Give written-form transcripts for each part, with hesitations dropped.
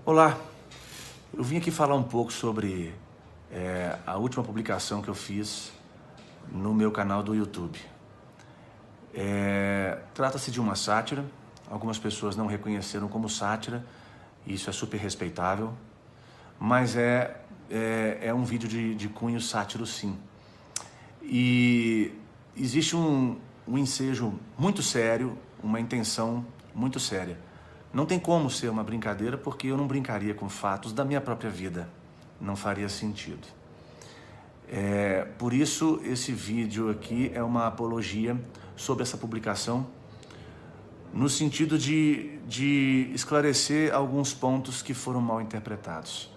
Olá, eu vim aqui falar um pouco sobre a última publicação que eu fiz no meu canal do YouTube. Trata-se de uma sátira, algumas pessoas não reconheceram como sátira, e isso é super respeitável, mas é um vídeo de cunho sátiro sim. E existe um ensejo muito sério, uma intenção muito séria. Não tem como ser uma brincadeira, porque eu não brincaria com fatos da minha própria vida. Não faria sentido. Por isso, esse vídeo aqui é uma apologia sobre essa publicação, no sentido de esclarecer alguns pontos que foram mal interpretados.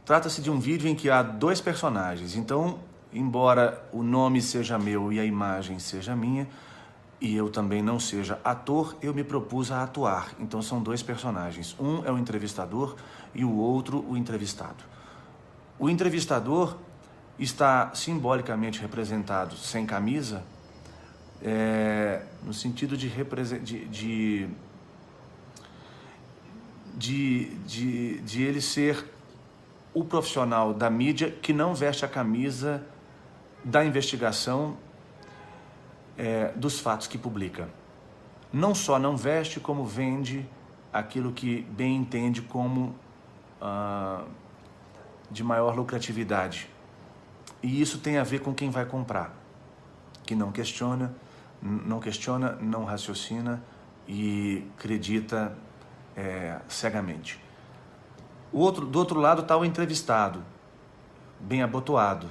Trata-se de um vídeo em que há dois personagens. Então, embora o nome seja meu e a imagem seja minha, e eu também não seja ator, eu me propus a atuar. Então são dois personagens. Um é o entrevistador e o outro o entrevistado. O entrevistador está simbolicamente representado sem camisa, no sentido de ele ser o profissional da mídia que não veste a camisa da investigação dos fatos que publica. Não só não veste, como vende aquilo que bem entende como de maior lucratividade. E isso tem a ver com quem vai comprar, que não questiona, não raciocina e acredita cegamente. Do outro lado está o entrevistado, bem abotoado,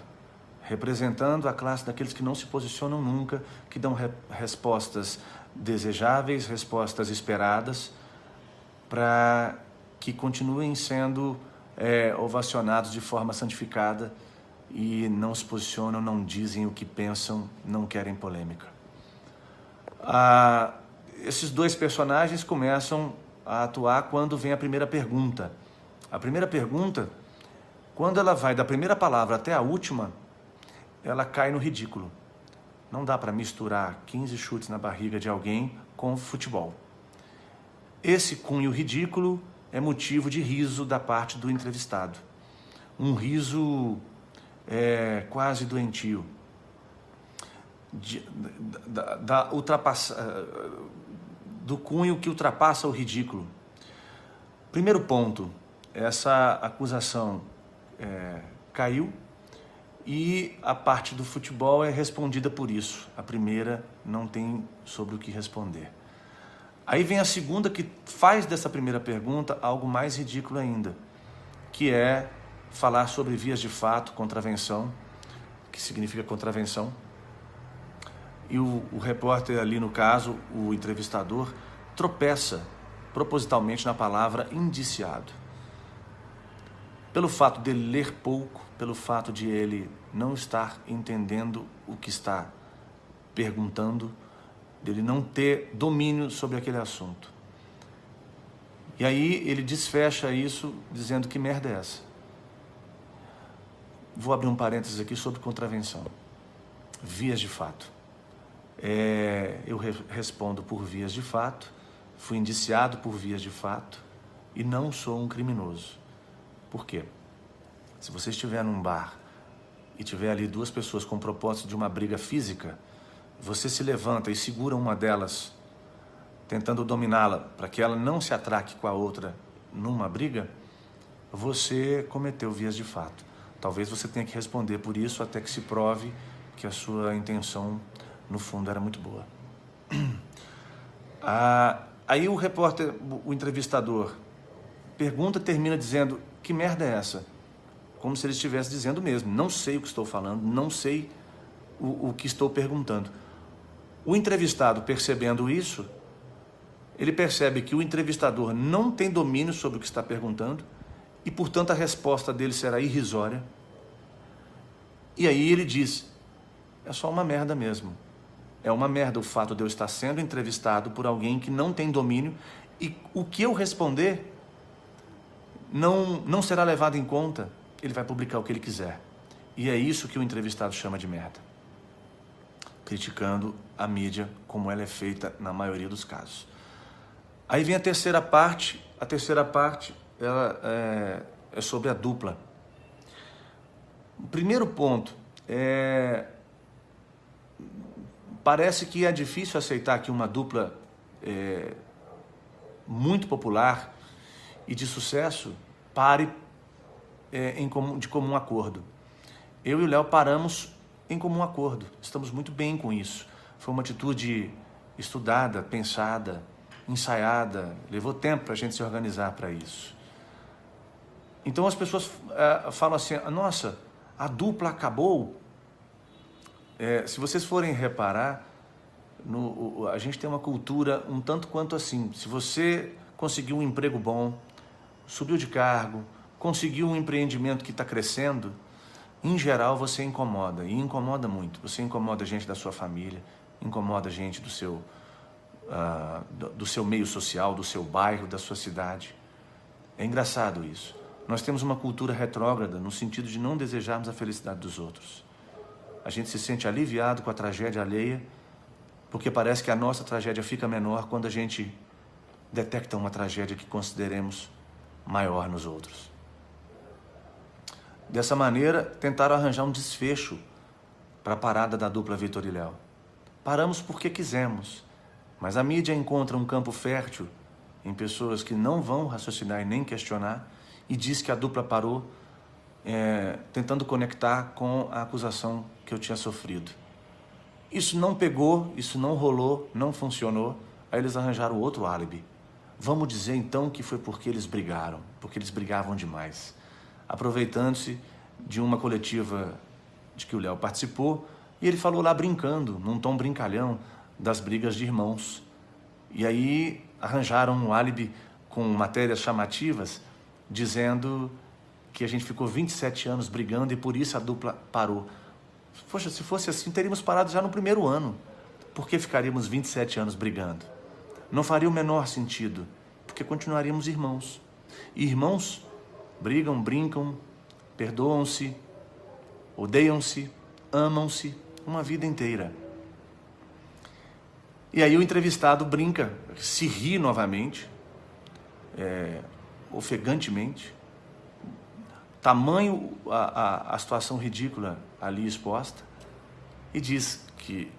representando a classe daqueles que não se posicionam nunca, que dão respostas desejáveis, respostas esperadas, para que continuem sendo ovacionados de forma santificada e não se posicionam, não dizem o que pensam, não querem polêmica. Esses dois personagens começam a atuar quando vem a primeira pergunta. A primeira pergunta, quando ela vai da primeira palavra até a última, ela cai no ridículo. Não dá para misturar 15 chutes na barriga de alguém com futebol. Esse cunho ridículo é motivo de riso da parte do entrevistado. Um riso quase doentio. Do cunho que ultrapassa o ridículo. Primeiro ponto, essa acusação caiu, e a parte do futebol é respondida por isso. A primeira não tem sobre o que responder. Aí vem a segunda, que faz dessa primeira pergunta algo mais ridículo ainda, que é falar sobre vias de fato, contravenção, que significa contravenção. E o repórter ali, no caso, o entrevistador, tropeça propositalmente na palavra indiciado. Pelo fato de ele ler pouco, pelo fato de ele não estar entendendo o que está perguntando, dele não ter domínio sobre aquele assunto. E aí ele desfecha isso dizendo: que merda é essa? Vou abrir um parênteses aqui sobre contravenção. Vias de fato. Eu respondo por vias de fato, fui indiciado por vias de fato e não sou um criminoso. Por quê? Se você estiver num bar e tiver ali duas pessoas com o propósito de uma briga física, você se levanta e segura uma delas, tentando dominá-la para que ela não se atraque com a outra numa briga, você cometeu vias de fato. Talvez você tenha que responder por isso até que se prove que a sua intenção, no fundo, era muito boa. Aí o repórter, o entrevistador, termina dizendo: que merda é essa? Como se ele estivesse dizendo mesmo: não sei o que estou falando, não sei o que estou perguntando. O entrevistado, percebendo isso, ele percebe que o entrevistador não tem domínio sobre o que está perguntando e, portanto, a resposta dele será irrisória. E aí ele diz: é só uma merda mesmo. É uma merda o fato de eu estar sendo entrevistado por alguém que não tem domínio, e o que eu responder não será levado em conta. Ele vai publicar o que ele quiser. E é isso que o entrevistado chama de merda. Criticando a mídia como ela é feita na maioria dos casos. Aí vem a terceira parte. A terceira parte ela é sobre a dupla. O primeiro ponto parece que é difícil aceitar que uma dupla muito popular e de sucesso pare de comum acordo. Eu e o Léo paramos em comum acordo. Estamos muito bem com isso. Foi uma atitude estudada, pensada, ensaiada. Levou tempo para a gente se organizar para isso. Então as pessoas falam assim, nossa, a dupla acabou. Se vocês forem reparar, a gente tem uma cultura um tanto quanto assim. Se você conseguiu um emprego bom, subiu de cargo, conseguiu um empreendimento que está crescendo, em geral você incomoda, e incomoda muito. Você incomoda a gente da sua família, incomoda a gente do seu meio social, do seu bairro, da sua cidade. É engraçado isso. Nós temos uma cultura retrógrada no sentido de não desejarmos a felicidade dos outros. A gente se sente aliviado com a tragédia alheia, porque parece que a nossa tragédia fica menor quando a gente detecta uma tragédia que consideremos maior nos outros. Dessa maneira, tentaram arranjar um desfecho para a parada da dupla Vitor e Léo. Paramos porque quisemos, mas a mídia encontra um campo fértil em pessoas que não vão raciocinar e nem questionar e diz que a dupla parou tentando conectar com a acusação que eu tinha sofrido. Isso não pegou, isso não rolou, não funcionou, aí eles arranjaram outro álibi. Vamos dizer então que foi porque eles brigaram, porque eles brigavam demais. Aproveitando-se de uma coletiva de que o Léo participou, e ele falou lá brincando, num tom brincalhão, das brigas de irmãos. E aí arranjaram um álibi com matérias chamativas, dizendo que a gente ficou 27 anos brigando e por isso a dupla parou. Poxa, se fosse assim, teríamos parado já no primeiro ano. Por que ficaríamos 27 anos brigando? Não faria o menor sentido, porque continuaríamos irmãos. E irmãos brigam, brincam, perdoam-se, odeiam-se, amam-se uma vida inteira. E aí o entrevistado brinca, se ri novamente, ofegantemente, tamanho a situação ridícula ali exposta, e diz que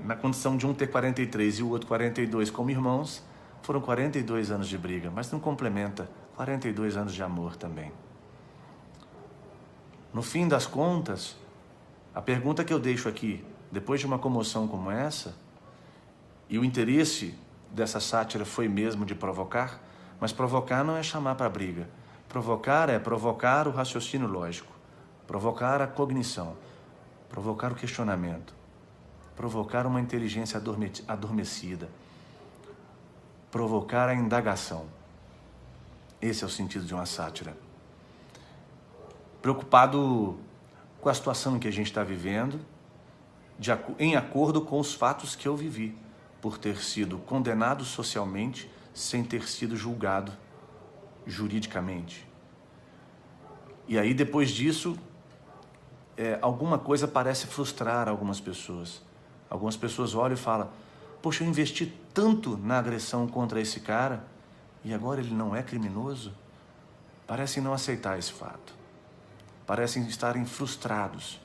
na condição de um ter 43 e o outro 42 como irmãos, foram 42 anos de briga, mas não complementa 42 anos de amor também. No fim das contas, a pergunta que eu deixo aqui, depois de uma comoção como essa, e o interesse dessa sátira foi mesmo de provocar, mas provocar não é chamar para briga. Provocar é provocar o raciocínio lógico, provocar a cognição, provocar o questionamento, provocar uma inteligência adormecida, provocar a indagação. Esse é o sentido de uma sátira. Preocupado com a situação em que a gente está vivendo, em acordo com os fatos que eu vivi, por ter sido condenado socialmente sem ter sido julgado juridicamente. E aí, depois disso, alguma coisa parece frustrar algumas pessoas. Algumas pessoas olham e falam, poxa, eu investi tanto na agressão contra esse cara e agora ele não é criminoso? Parecem não aceitar esse fato. Parecem estarem frustrados.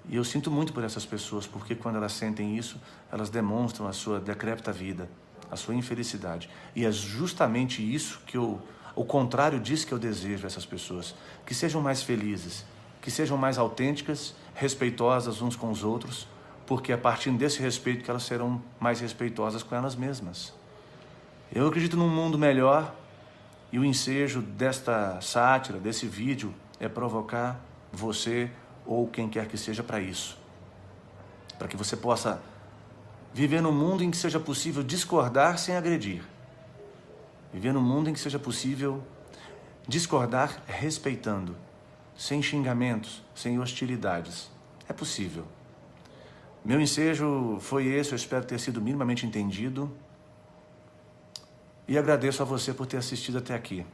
E eu sinto muito por essas pessoas, porque quando elas sentem isso, elas demonstram a sua decrépita vida, a sua infelicidade. E é justamente isso que o contrário disso que eu desejo a essas pessoas. Que sejam mais felizes, que sejam mais autênticas, respeitosas uns com os outros, porque é a partir desse respeito que elas serão mais respeitosas com elas mesmas. Eu acredito num mundo melhor e o ensejo desta sátira, desse vídeo, é provocar você ou quem quer que seja para isso. Para que você possa viver num mundo em que seja possível discordar sem agredir. Viver num mundo em que seja possível discordar respeitando, sem xingamentos, sem hostilidades. É possível. Meu ensejo foi esse, eu espero ter sido minimamente entendido. E agradeço a você por ter assistido até aqui.